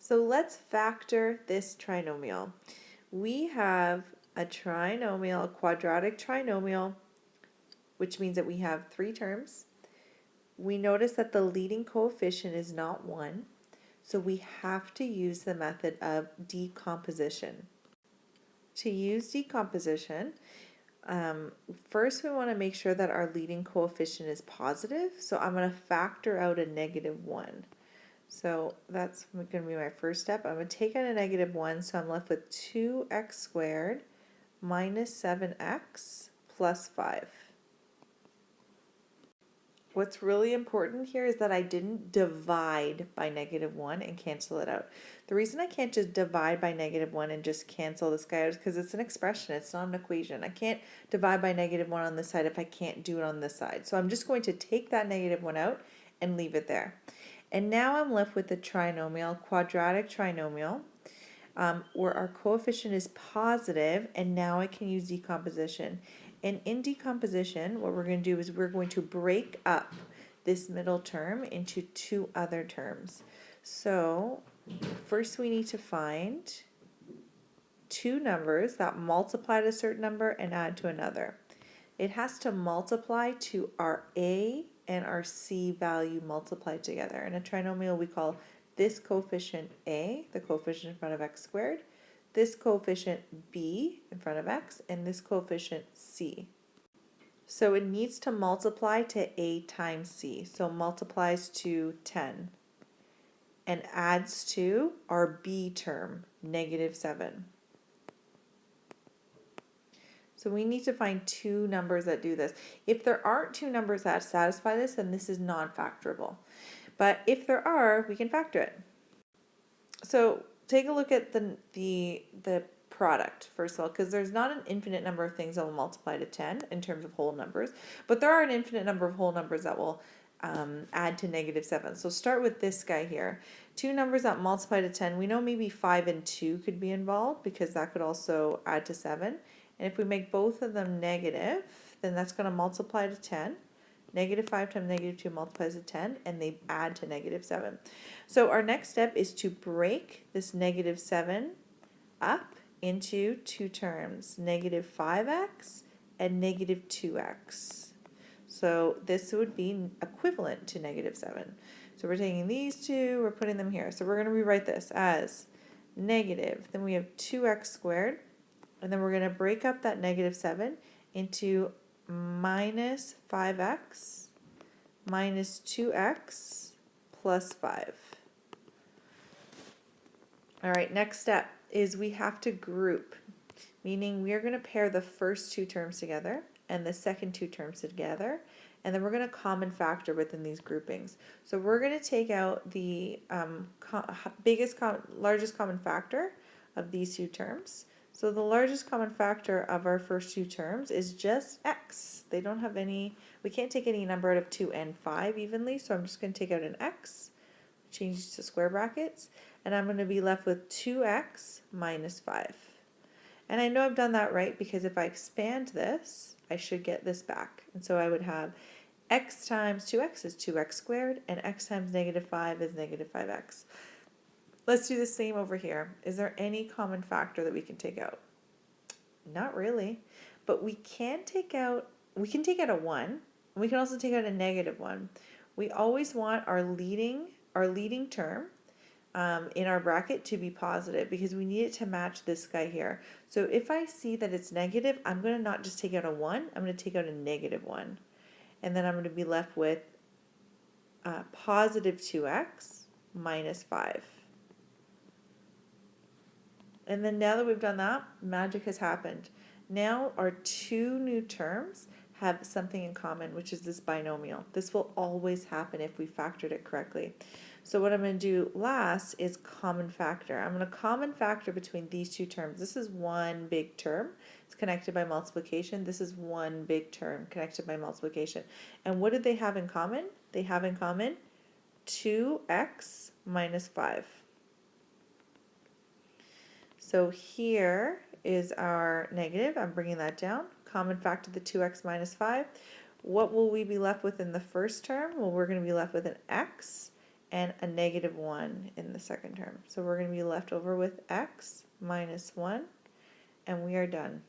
So let's factor this trinomial. We have a trinomial, a quadratic trinomial, which means that we have three terms. We notice that the leading coefficient is not 1, so we have to use the method of decomposition. To use decomposition, first we want to make sure that our leading coefficient is positive, so I'm going to factor out a -1. So that's going to be my first step. I'm going to take out a -1, so I'm left with 2x squared minus 7x plus 5. What's really important here is that I didn't divide by -1 and cancel it out. The reason I can't just divide by -1 and just cancel this guy out is because it's an expression, it's not an equation. I can't divide by -1 on this side if I can't do it on this side. So I'm just going to take that -1 out and leave it there. And now I'm left with the trinomial, quadratic trinomial, where our coefficient is positive, and now I can use decomposition. And in decomposition, what we're going to do is we're going to break up this middle term into two other terms. So first we need to find two numbers that multiply to a certain number and add to another. It has to multiply to our A and our C value multiplied together. In a trinomial, we call this coefficient A, the coefficient in front of x squared, this coefficient B in front of x, and this coefficient C. So it needs to multiply to A times C. So multiplies to 10 and adds to our B term, -7. So we need to find two numbers that do this. If there aren't two numbers that satisfy this, then this is non-factorable. But if there are, we can factor it. So take a look at the product, first of all, because there's not an infinite number of things that will multiply to 10 in terms of whole numbers, but there are an infinite number of whole numbers that will add to -7. So start with this guy here. Two numbers that multiply to 10, we know maybe 5 and 2 could be involved because that could also add to 7. And if we make both of them negative, then that's going to multiply to 10. -5 times -2 multiplies to 10, and they add to -7. So our next step is to break this -7 up into two terms, -5x and -2x. So this would be equivalent to -7. So we're taking these two, we're putting them here. So we're going to rewrite this as negative, then we have 2x squared, and then we're going to break up that -7 into minus 5x minus 2x plus 5. All right, next step is we have to group, meaning we are going to pair the first two terms together and the second two terms together, and then we're going to common factor within these groupings. So we're going to take out the largest common factor of these two terms. So the largest common factor of our first two terms is just x. They don't have any, we can't take any number out of 2 and 5 evenly, so I'm just going to take out an x, change it to square brackets, and I'm going to be left with 2x minus 5. And I know I've done that right because if I expand this, I should get this back. And so I would have x times 2x is 2x squared, and x times -5 is -5x. Let's do the same over here. Is there any common factor that we can take out? Not really, but we can take out a 1, and we can also take out a -1. We always want our leading term in our bracket to be positive because we need it to match this guy here. So if I see that it's negative, I'm going to not just take out a 1, I'm going to take out a -1. And then I'm going to be left with positive 2x minus 5. And then now that we've done that, magic has happened. Now our two new terms have something in common, which is this binomial. This will always happen if we factored it correctly. So what I'm going to do last is common factor. I'm going to common factor between these two terms. This is one big term. It's connected by multiplication. This is one big term connected by multiplication. And what do they have in common? They have in common 2x minus 5. So here is our negative. I'm bringing that down. Common factor the 2x minus 5. What will we be left with in the first term? Well, we're going to be left with an x and a negative 1 in the second term. So we're going to be left over with x minus 1, and we are done.